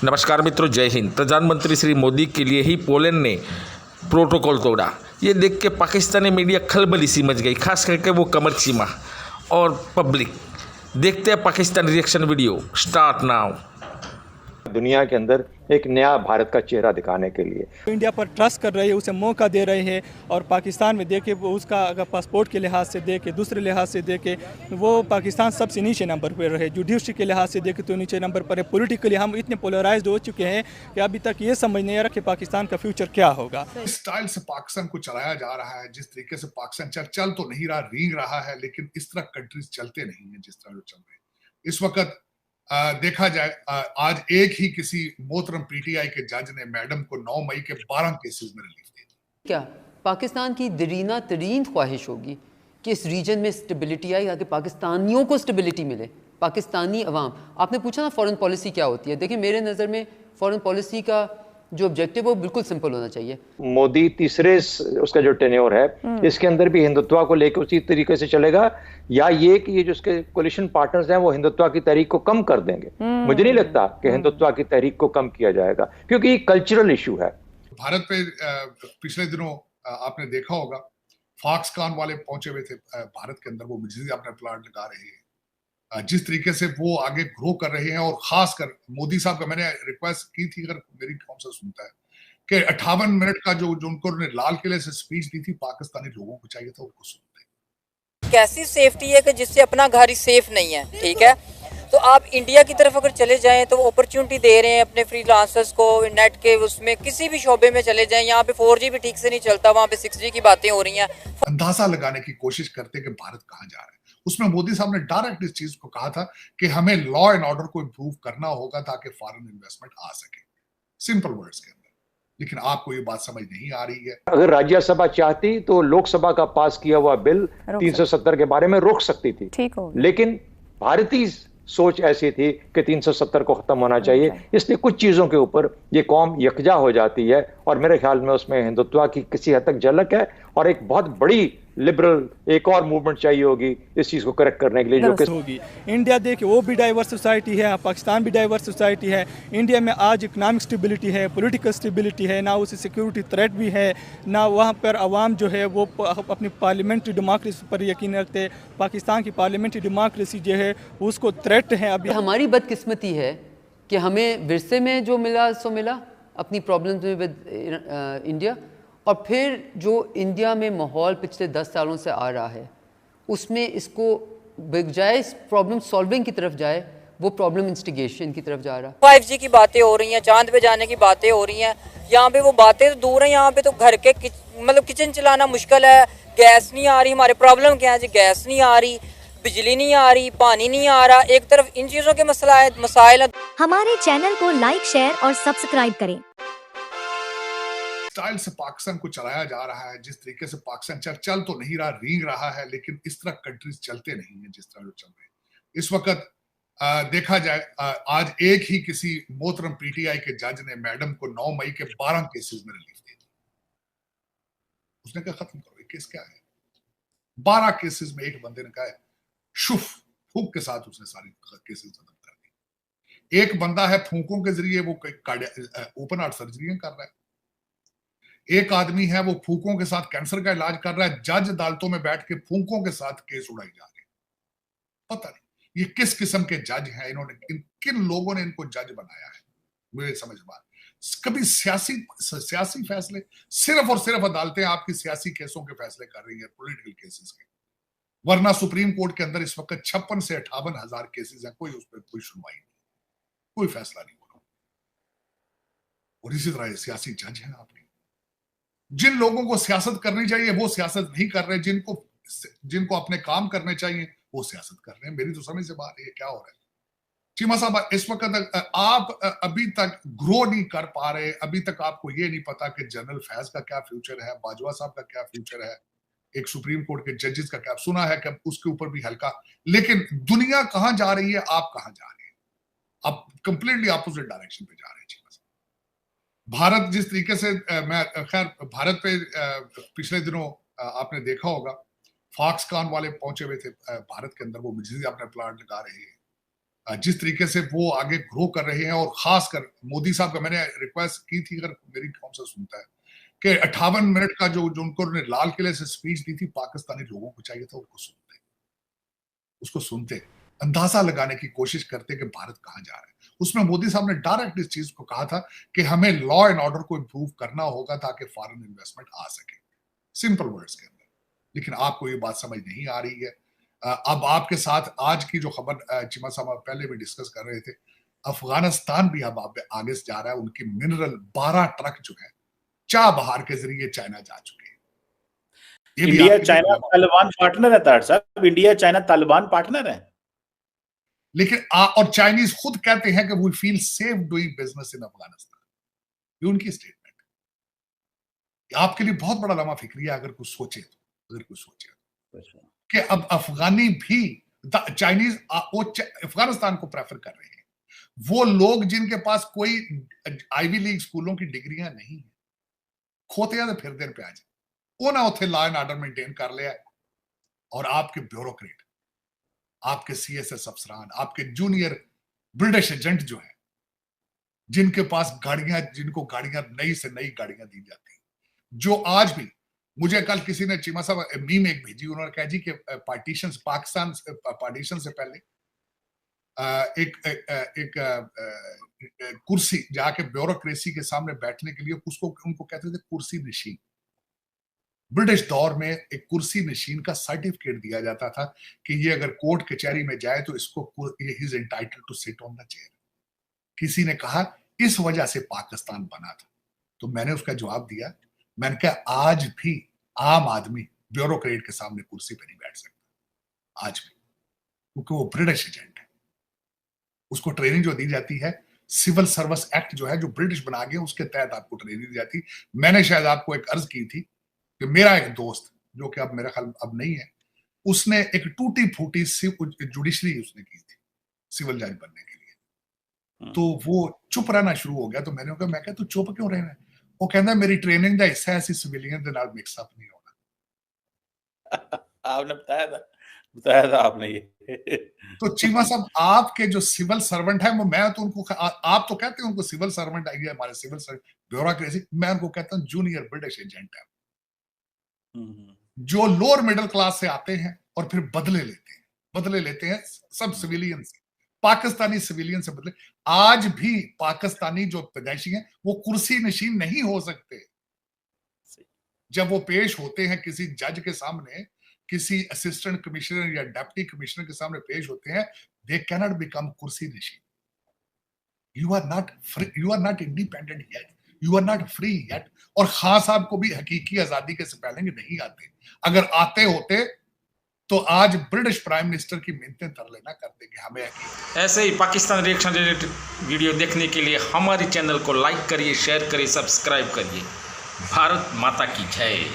नमस्कार मित्रों, जय हिंद। प्रधानमंत्री श्री मोदी के लिए ही पोलैंड ने प्रोटोकॉल तोड़ा। ये देख के पाकिस्तानी मीडिया खलबली सी मच गई, खास करके वो कमर चीमा और पब्लिक। देखते हैं Pakistan reaction video, start now. दुनिया के अंदर एक नया भारत का चेहरा दिखाने के लिए इंडिया पर ट्रस्ट कर रहे हैं, उसे मौका दे रहे हैं। और पाकिस्तान में देखे वो उसका अगर पासपोर्ट के लिहाज से देखे, दूसरे लिहाज से देखे, वो पाकिस्तान सबसे नीचे नंबर पर रहे। जुडिशरी के लिहाज से देखे तो नीचे नंबर पर है। पॉलिटिकली हम इतने पोलराइज्ड हो चुके हैं कि अभी तक ये समझ नहीं आ रहा कि पाकिस्तान का फ्यूचर क्या होगा। इस स्टाइल से पाकिस्तान को चलाया जा रहा है, जिस तरीके से पाकिस्तान चल तो नहीं रहा, रींग रहा है, लेकिन इस तरह कंट्रीज चलते नहीं है जिस तरह जो चल रहे हैं इस वक्त। देखा जाए, आज एक ही किसी मोहतरम पीटीआई के जज ने मैडम को 9 मई के 12 केसेस में रिलीफ दे दी। क्या पाकिस्तान की दरीना तरीन ख्वाहिश होगी कि इस रीजन में स्टेबिलिटी आए, ताकि पाकिस्तानियों को स्टेबिलिटी मिले, पाकिस्तानी अवाम। आपने पूछा ना फॉरेन पॉलिसी क्या होती है। देखिए, मेरे नज़र में फॉरेन पॉलिसी का जो ऑब्जेक्टिव है वो बिल्कुल सिंपल होना चाहिए। मोदी तीसरे उसका जो टेन्योर है, इसके अंदर भी हिंदुत्व को लेकर उसी तरीके से चलेगा, या ये कि ये जो उसके कोलिशन पार्टनर्स हैं वो हिंदुत्व की तहरीक को कम कर देंगे। मुझे नहीं लगता कि हिंदुत्व की तहरीक को कम किया जाएगा, क्योंकि ये कल्चरल इशू है। भारत पे पिछले दिनों आपने देखा होगा, फॉक्सकॉन वाले पहुंचे हुए थे भारत के अंदर। वो बिजली अपना प्लांट लगा रहे हैं। जिस तरीके से वो आगे ग्रो कर रहे हैं, और खासकर मोदी साहब का मैंने रिक्वेस्ट की थी, अगर मेरी कौन सा सुनता है, कि 58 मिनट का जो उनको लाल किले से स्पीच दी थी, पाकिस्तानी लोगों को चाहिए था उनको सुनते। कैसी सेफ्टी है कि जिससे अपना घर ही सेफ नहीं है, ठीक है। तो आप इंडिया की तरफ अगर चले जाएं तो अपॉर्चुनिटी दे रहे हैं अपने फ्रीलांसर्स को, नेट के उसमें किसी भी शोबे में चले जाएं। यहाँ पे 4G भी ठीक से नहीं चलता, वहाँ पे 6G की बातें हो रही हैं। अंदाजा लगाने की कोशिश करते कि भारत कहाँ जा रहा है। उसमें मोदी साहब ने डायरेक्ट इस चीज को कहा था कि हमें लॉ एंड ऑर्डर को इंप्रूव करना होगा ताकि फॉरेन इन्वेस्टमेंट आ सके, सिंपल वर्ड्स के अंदर। लेकिन आपको ये बात समझ नहीं आ रही है। अगर राज्यसभा चाहती तो लोकसभा का पास किया हुआ बिल 370 के बारे में रोक सकती थी, ठीक हो। लेकिन भारतीय सोच ऐसी थी कि 370 को खत्म होना चाहिए। इसलिए कुछ चीजों के ऊपर ये कौम यकजा हो जाती है, और मेरे ख्याल में उसमें हिंदुत्व की किसी हद तक झलक है, और एक बहुत बड़ी लिबरल एक और मूवमेंट चाहिए होगी इस चीज को करेक्ट करने के लिए, जो कि होगी। इंडिया देखिए, वो भी डाइवर्स सोसाइटी है, पाकिस्तान भी डाइवर्स सोसाइटी है। इंडिया में आज इकोनॉमिक स्टेबिलिटी है, पॉलिटिकल स्टेबिलिटी है, ना उसे सिक्योरिटी थ्रेट भी है, ना वहाँ पर आवाम जो है वो अपनी पार्लियामेंट्री डेमोक्रेसी पर यकीन रखते। पाकिस्तान की पार्लियामेंट्री डेमोक्रेसी जो है उसको थ्रेट है। अभी हमारी बदकिस्मती है कि हमें विरसे में जो मिला सो मिला, अपनी प्रॉब्लम्स में विद इंडिया। और फिर जो इंडिया में माहौल पिछले 10 सालों से आ रहा है, उसमें इसको बजाय प्रॉब्लम सॉल्विंग की तरफ जाए, वो प्रॉब्लम इंस्टिगेशन की तरफ जा रहा है। 5G की बातें हो रही हैं, चांद पे जाने की बातें हो रही हैं। यहाँ पे वो बातें तो दूर हैं, यहाँ पे तो घर के मतलब किचन चलाना मुश्किल है। गैस नहीं आ रही। हमारे प्रॉब्लम क्या है जी? गैस नहीं आ रही, बिजली नहीं आ रही, पानी नहीं आ रहा। एक तरफ इन चीज़ों के मसाइल है। हमारे चैनल को लाइक, शेयर और सब्सक्राइब करें। स्टाइल से पाकिस्तान को चलाया जा रहा है, जिस तरीके से पाकिस्तान चल तो नहीं रहा, रींग रहा है, लेकिन इस तरह कंट्रीज चलते नहीं है जिस तरह जो चल रहे हैं इस वक्त। देखा जाए, आज एक ही किसी मोहतरम पीटीआई के जज ने मैडम को 9 मई के 12 केसेस में रिलीफ दे दी। उसने कहा खत्म करो, केस क्या है। 12 केसेस में एक बंदे ने कहा शुफ फूक के साथ उसने सारी केसेस खत्म कर दी। एक बंदा है फूकों के जरिए वो ओपन हार्ट सर्जरी कर रहा है। एक आदमी है वो फूकों के साथ कैंसर का इलाज कर रहा है। जज अदालतों में बैठ के फूकों के साथ केस उड़ाई जा रही है। पता नहीं ये किस किस्म के जज हैं, इन्होंने किन लोगों ने इनको जज बनाया है, मुझे समझ बात। कभी सियासी फैसले, सिर्फ और सिर्फ अदालतें आपकी सियासी केसों के फैसले कर रही है, पॉलिटिकल केसेस के। वरना सुप्रीम कोर्ट के अंदर इस वक्त 56 से 58 हजार केसेस हैं, कोई उस पर कोई सुनवाई नहीं, कोई फैसला नहीं हो रहा। और इसी तरह सियासी जज हैं आपके। जिन लोगों को सियासत करनी चाहिए वो सियासत नहीं कर रहे, जिनको अपने काम करने चाहिए वो सियासत कर रहे हैं। मेरी तो समझ से बात है क्या हो रहा है। चीमा साहब, इस वक्त आप अभी तक ग्रो नहीं कर पा रहे। अभी तक आपको ये नहीं पता कि जनरल फैज का क्या फ्यूचर है, बाजवा साहब का क्या फ्यूचर है, एक सुप्रीम कोर्ट के जजेस का क्या। सुना है कि उसके ऊपर भी हल्का, लेकिन दुनिया कहां जा रही है, आप कहां जा रहे हैं? आप कंप्लीटली अपोजिट डायरेक्शन पे जा रहे हैं। भारत जिस तरीके से, मैं खैर भारत पे पिछले दिनों आपने देखा होगा, फॉक्सकॉन वाले पहुंचे हुए थे भारत के अंदर। वो बिजली अपना प्लांट लगा रहे हैं। जिस तरीके से वो आगे ग्रो कर रहे हैं, और खासकर मोदी साहब का मैंने रिक्वेस्ट की थी, अगर मेरी कौन सा सुनता है, कि 58 मिनट का जो उनको लाल किले से स्पीच दी थी, पाकिस्तानी लोगों को चाहिए था उसको सुनते, अंदाजा लगाने की कोशिश करते कि भारत कहां जा रहा है। उसमें मोदी साहब ने डायरेक्ट इस चीज को कहा था कि हमें लॉ एंड ऑर्डर को इंप्रूव करना होगा ताकि फॉरेन इन्वेस्टमेंट आ सके, सिंपल वर्ड्स के अंदर। लेकिन आपको ये बात समझ नहीं आ रही है। अब आपके साथ आज की जो खबर चीमा साहब पहले भी डिस्कस कर रहे थे, अफगानिस्तान भी अब आगे से जा रहा है। उनकी मिनरल 12 ट्रक जो है चाबहार के जरिए चाइना जा चुके हैं। इंडिया चाइना तालिबान पार्टनर है तार साहब, इंडिया चाइना तालिबान पार्टनर है। लेकिन और चाइनीज खुद कहते हैं कि we feel safe doing business in Afghanistan, ये उनकी स्टेटमेंट है। आपके लिए बहुत बड़ा लम्हा फिक्रिया अगर कुछ सोचे तो, कि अब अफगानी भी चाइनीज अफगानिस्तान को प्रेफर कर रहे हैं। वो लोग जिनके पास कोई आईवी लीग स्कूलों की डिग्रियां नहीं है, खोते तो फिर दिन पे आ जाए, उन्हें उथे लॉ एंड ऑर्डर मेंटेन कर लिया, और आपके ब्यूरोक्रेट, आपके सीएसएस अफसरान, आपके जूनियर ब्रिटिश एजेंट जो है, जिनके पास गाड़ियां, जिनको गाड़ियां नई से नई गाड़ियां दी जाती हैं, जो आज भी, मुझे कल किसी ने चीमा साहब मीम एक भेजी, उन्होंने कहा जी कि पाकिस्तान पार्टीशन से पहले एक कुर्सी जाके ब्यूरोक्रेसी के सामने बैठने के लिए उनको कहते थे कुर्सी नशीन। ब्रिटिश दौर में एक कुर्सी नशीन का सर्टिफिकेट दिया जाता था कि ये अगर कोर्ट कचहरी में जाए तो इसको he is entitled to sit on the chair. किसी ने कहा इस वजह से पाकिस्तान बना था, तो मैंने उसका जवाब दिया, मैंने कहा आज भी आम आदमी ब्यूरोक्रेट के सामने कुर्सी पर नहीं बैठ सकता, आज भी, क्योंकि वो ब्रिटिश एजेंट है। उसको ट्रेनिंग जो दी जाती है, सिविल सर्विस एक्ट जो है, जो ब्रिटिश बना गए, उसके तहत आपको ट्रेनिंग दी जाती। मैंने शायद आपको एक अर्ज की थी कि मेरा एक दोस्त, जो कि अब मेरा ख्याल अब नहीं है, उसने एक टूटी फूटी जुडिशरी उसने की थी सिविल जज बनने के लिए, तो वो चुप रहना शुरू हो गया। तो मैंने कहा, मैं तू चुप क्यों रहना है? वो कहता है मेरी ट्रेनिंग का हिस्सा है, सिविलियन के नाल मिक्स अप नहीं होना। आपने बताया था आपने ये। तो चीमा साहब, आपके जो सिविल सर्वेंट है, वो मैं तो उनको, आप तो कहते हैं उनको सिविल सर्वेंट आई है, हमारे सिविल ब्यूरोक्रेसी, मैं उनको कहता हूँ जूनियर ब्रिटिश एजेंट है, जो लोअर मिडिल क्लास से आते हैं और फिर बदले लेते हैं सब सिविलियन से, पाकिस्तानी सिविलियन से बदले। आज भी पाकिस्तानी जो पैदाइशी हैं वो कुर्सी नशीन नहीं हो सकते। जब वो पेश होते हैं किसी जज के सामने, किसी असिस्टेंट कमिश्नर या डिप्टी कमिश्नर के सामने पेश होते हैं, दे कैन नॉट बिकम कुर्सी नशीन। You are not free, you are not independent yet, you are not free yet. और खान साहब को भी हकीकी आजादी के पहले नहीं आते। अगर आते होते तो आज ब्रिटिश प्राइम मिनिस्टर की मिन्नतें तरले ना करते कि हमें ऐसे ही पाकिस्तान रिएक्शन रिलेटेड वीडियो देखने के लिए हमारे चैनल को लाइक करिए, शेयर करिए, सब्सक्राइब करिए। भारत माता की जय।